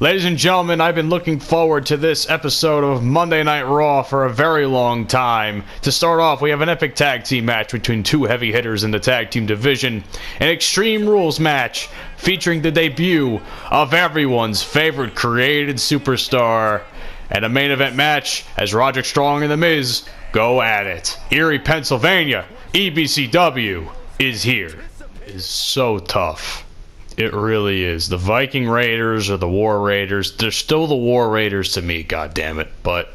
Ladies and gentlemen, I've been looking forward to this episode of Monday Night Raw for a very long time. To start off, we have an epic tag team match between two heavy hitters in the tag team division. An Extreme Rules match featuring the debut of everyone's favorite created superstar. And a main event match as Roderick Strong and The Miz go at it. Erie, Pennsylvania, EBCW is here. It is so tough. It really is. The Viking Raiders or the War Raiders, they're still the War Raiders to me, goddammit. But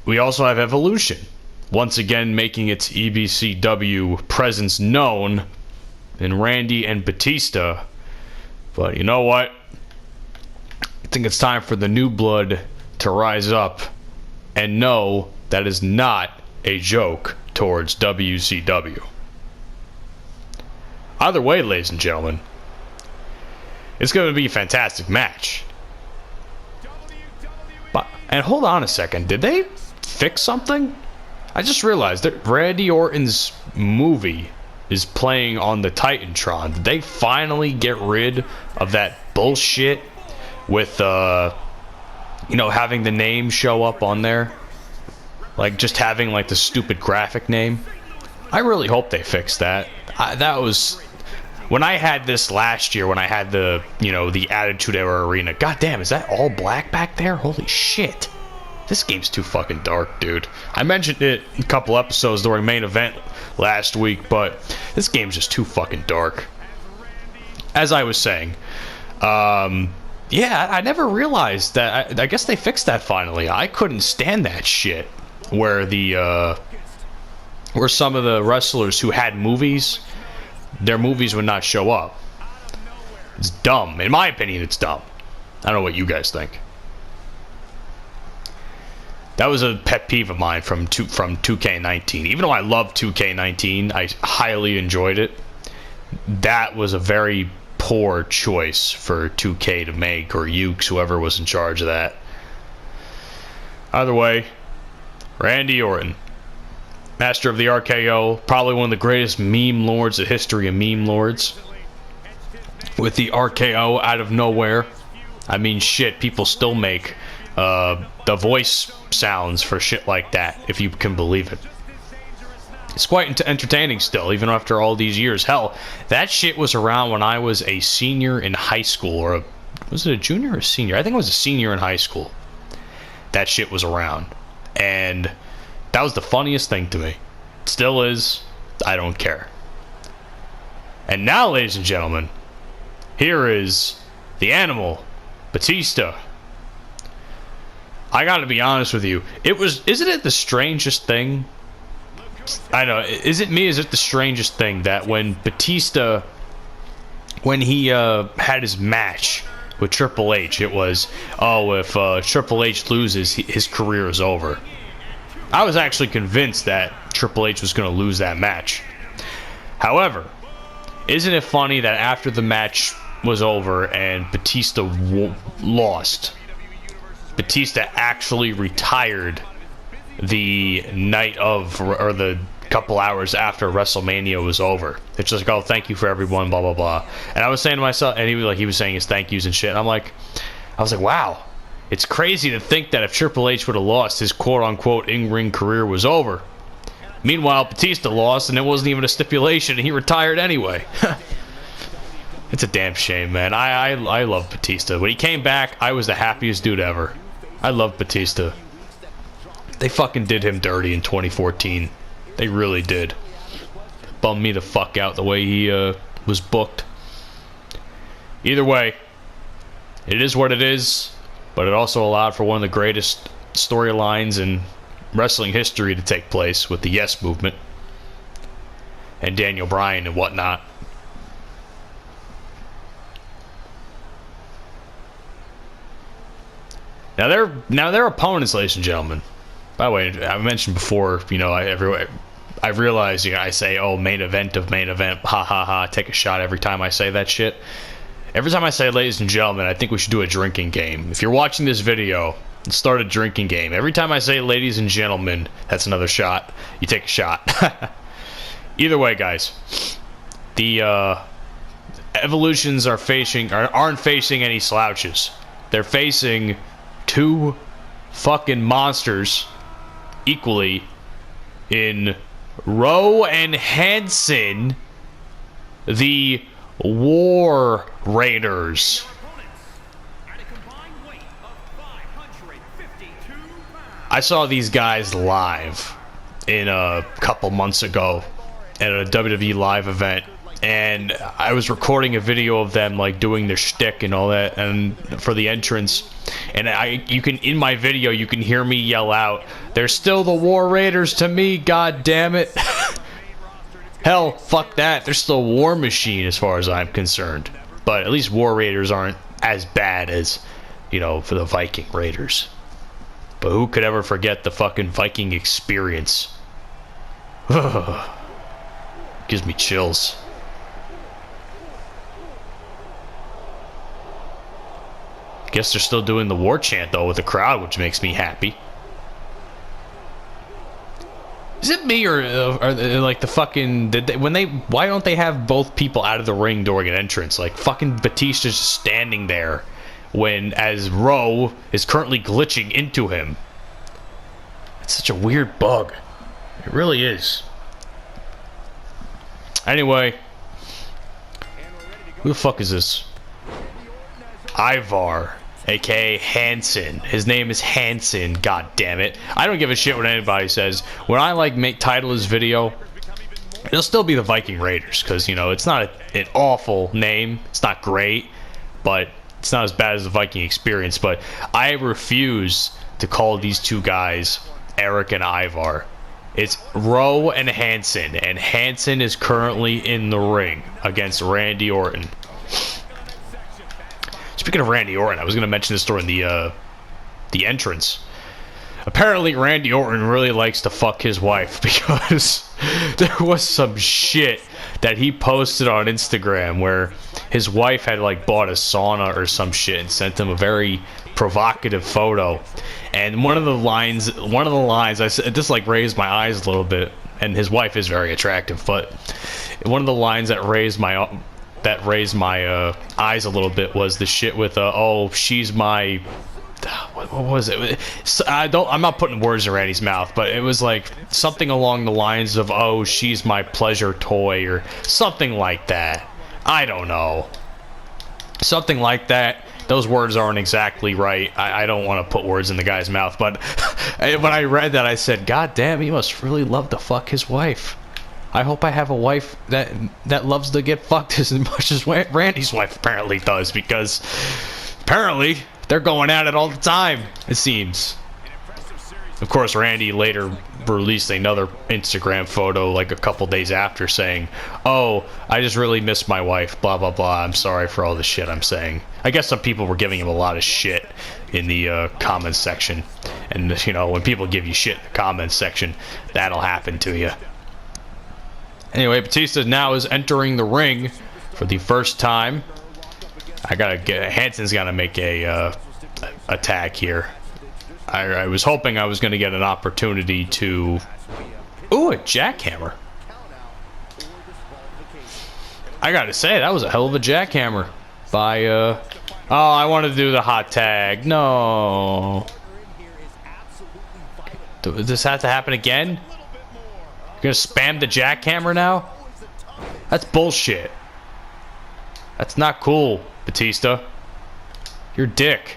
we also have Evolution, once again making its EBCW presence known in Randy and Batista. But you know what? I think it's time for the new blood to rise up and know that is not a joke towards WCW. Either way, ladies and gentlemen, it's going to be a fantastic match. And hold on a second, did they fix something? I just realized that Randy Orton's movie is playing on the Titantron. Did they finally get rid of that bullshit with, having the name show up on there? Like, just having, like, the stupid graphic name? I really hope they fixed that. That was... When I had this last year, when I had the, the Attitude Era Arena, goddamn, is that all black back there? Holy shit. This game's too fucking dark, dude. I mentioned it a couple episodes during main event last week, but this game's just too fucking dark. As I was saying, yeah, I never realized that. I guess they fixed that finally. I couldn't stand that shit where where some of the wrestlers who had movies, their movies would not show up. It's dumb. In my opinion, it's dumb. I don't know what you guys think. That was a pet peeve of mine from 2K19. Even though I love 2K19, I highly enjoyed it. That was a very poor choice for 2K to make, or Ukes, whoever was in charge of that. Either way, Randy Orton, master of the RKO, probably one of the greatest meme lords, the history of meme lords, with the RKO out of nowhere. I mean, shit, people still make the voice sounds for shit like that, if you can believe it. It's quite entertaining still, even after all these years. Hell, that shit was around when I was a senior in high school, or was it a junior or a senior? I think I was a senior in high school. That shit was around, and that was the funniest thing to me. It still is. I don't care. And now, ladies and gentlemen, here is the Animal, Batista. I gotta be honest with you. Isn't it the strangest thing? I know. Is it the strangest thing that when Batista, when he had his match with Triple H, it was, if Triple H loses, his career is over. I was actually convinced that Triple H was going to lose that match. However, isn't it funny that after the match was over and Batista lost, Batista actually retired the night of, or the couple hours after WrestleMania was over. It's just like, oh, thank you for everyone, blah, blah, blah. And I was saying to myself, and he was saying his thank yous and shit, and I was like, wow. It's crazy to think that if Triple H would have lost, his quote-unquote in-ring career was over. Meanwhile, Batista lost, and it wasn't even a stipulation, and he retired anyway. It's a damn shame, man. I love Batista. When he came back, I was the happiest dude ever. I love Batista. They fucking did him dirty in 2014. They really did. Bummed me the fuck out the way he was booked. Either way, it is what it is. But it also allowed for one of the greatest storylines in wrestling history to take place with the Yes Movement and Daniel Bryan and whatnot. Now their opponents, ladies and gentlemen. By the way, I mentioned before, I realize, I say, oh, main event of main event, ha ha ha, take a shot every time I say that shit. Every time I say ladies and gentlemen, I think we should do a drinking game. If you're watching this video, start a drinking game. Every time I say ladies and gentlemen, that's another shot. You take a shot. Either way, guys, the Evolutions aren't facing any slouches. They're facing two fucking monsters equally in Rowe and Hanson, the War Raiders. I saw these guys live in a couple months ago at a WWE live event, and I was recording a video of them like doing their shtick and all that, and for the entrance, and in my video you can hear me yell out, "They're still the War Raiders to me, god damn it." Hell, fuck that. They're still War Machine as far as I'm concerned. But at least War Raiders aren't as bad as, you know, for the Viking Raiders. But who could ever forget the fucking Viking experience? Gives me chills. Guess they're still doing the war chant though with the crowd, which makes me happy. Is it me or like the fucking why don't they have both people out of the ring during an entrance? Like fucking Batista's just standing there as Rowe is currently glitching into him. It's such a weird bug. It really is. Anyway, who the fuck is this? Ivar, aka Hanson. His name is Hanson. God damn it! I don't give a shit what anybody says. When I title his video, it'll still be the Viking Raiders because, you know, it's not an awful name. It's not great, but it's not as bad as the Viking experience. But I refuse to call these two guys Eric and Ivar. It's Rowe and Hanson is currently in the ring against Randy Orton. Speaking of Randy Orton, I was going to mention this during the entrance. Apparently, Randy Orton really likes to fuck his wife because there was some shit that he posted on Instagram where his wife had bought a sauna or some shit and sent him a very provocative photo. And one of the lines I said, this raised my eyes a little bit. And his wife is very attractive, but one of the lines that raised my eyes a little bit was the shit with oh, she's my, what was it? I'm not putting words in Randy's mouth, but it was like something along the lines of, oh, she's my pleasure toy or something like that. I don't know, something like that. Those words aren't exactly right. I don't want to put words in the guy's mouth, but when I read that, I said, God damn, he must really love to fuck his wife. I hope I have a wife that loves to get fucked as much as Randy's wife apparently does, because apparently they're going at it all the time, it seems. Of course, Randy later released another Instagram photo a couple days after saying, oh, I just really miss my wife, blah, blah, blah. I'm sorry for all the shit I'm saying. I guess some people were giving him a lot of shit in the comments section. And, you know, when people give you shit in the comments section, that'll happen to you. Anyway, Batista now is entering the ring for the first time. Hanson's gotta make a tag here. I was hoping I was gonna get an opportunity to... Ooh, a jackhammer. I gotta say, that was a hell of a jackhammer by, Oh, I wanted to do the hot tag. No. Does this have to happen again? You're gonna spam the jackhammer now? That's bullshit. That's not cool, Batista. You're a dick.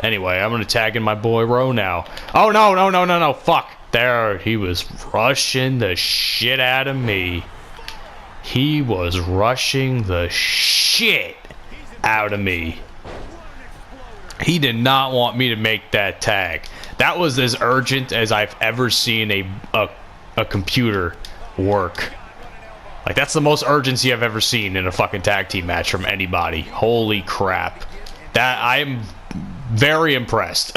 Anyway, I'm gonna tag in my boy Rowe now. Oh, no, fuck. There, he was rushing the shit out of me. He was rushing the shit out of me. He did not want me to make that tag. That was as urgent as I've ever seen a computer work. That's the most urgency I've ever seen in a fucking tag team match from anybody. Holy crap. I am very impressed.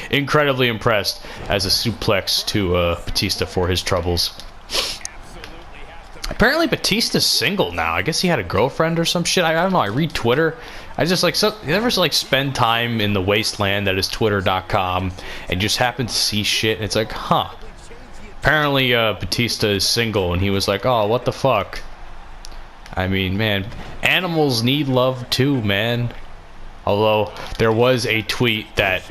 Incredibly impressed as a suplex to Batista for his troubles. Apparently Batista's single now. I guess he had a girlfriend or some shit. I don't know. I read Twitter. I just you ever spend time in the wasteland that is twitter.com and just happen to see shit and it's like, huh. Apparently Batista is single and he was like, oh, what the fuck. I mean, man, animals need love too, man. Although, there was a tweet that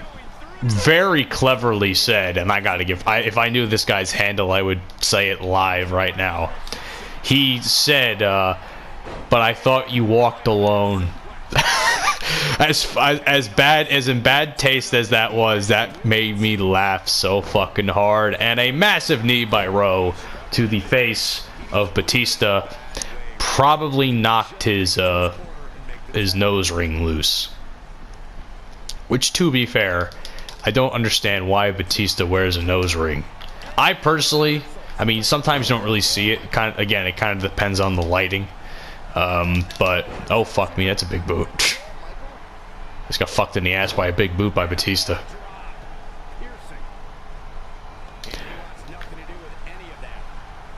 very cleverly said, and I gotta give, if I knew this guy's handle, I would say it live right now. He said, but I thought you walked alone. As bad as in bad taste as that was, that made me laugh so fucking hard. And a massive knee by Rowe to the face of Batista probably knocked his nose ring loose. Which, to be fair, I don't understand why Batista wears a nose ring. I personally, I mean, sometimes you don't really see it. It kind of depends on the lighting. But oh fuck me, that's a big boot. Just got fucked in the ass by a big boot by Batista.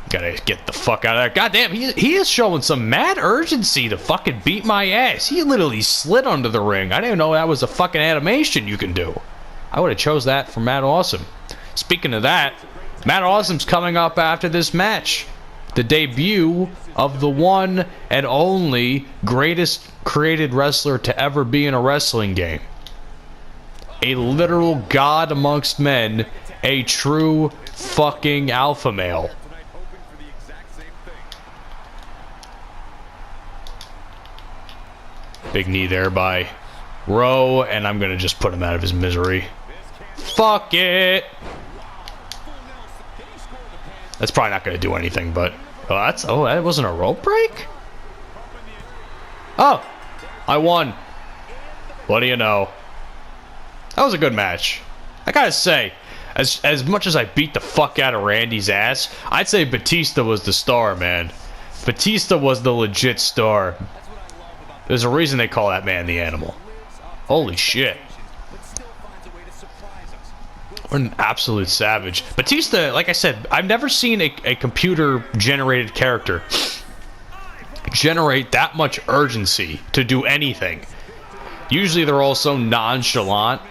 Gotta get the fuck out of there. Goddamn, he is showing some mad urgency to fucking beat my ass. He literally slid under the ring. I didn't know that was a fucking animation you can do. I would have chose that for Matt Awesome. Speaking of that, Matt Awesome's coming up after this match. The debut of the one and only greatest created wrestler to ever be in a wrestling game. A literal god amongst men. A true fucking alpha male. Big knee there by Rowe, and I'm gonna just put him out of his misery. Fuck it! That's probably not gonna do anything, but that wasn't a rope break? Oh, I won. What do you know? That was a good match. I gotta say, as much as I beat the fuck out of Randy's ass, I'd say Batista was the star, man. Batista was the legit star. There's a reason they call that man the Animal. Holy shit. What an absolute savage. Batista, like I said, I've never seen a computer-generated character generate that much urgency to do anything. Usually they're all so nonchalant.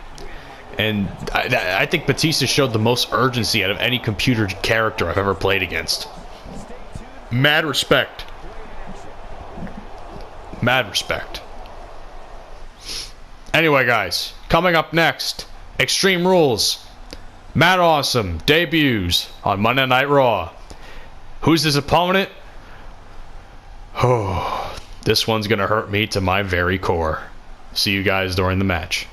And I think Batista showed the most urgency out of any computer character I've ever played against. Mad respect. Mad respect. Anyway, guys, coming up next, Extreme Rules. Matt Awesome debuts on Monday Night Raw. Who's his opponent? Oh, this one's gonna hurt me to my very core. See you guys during the match.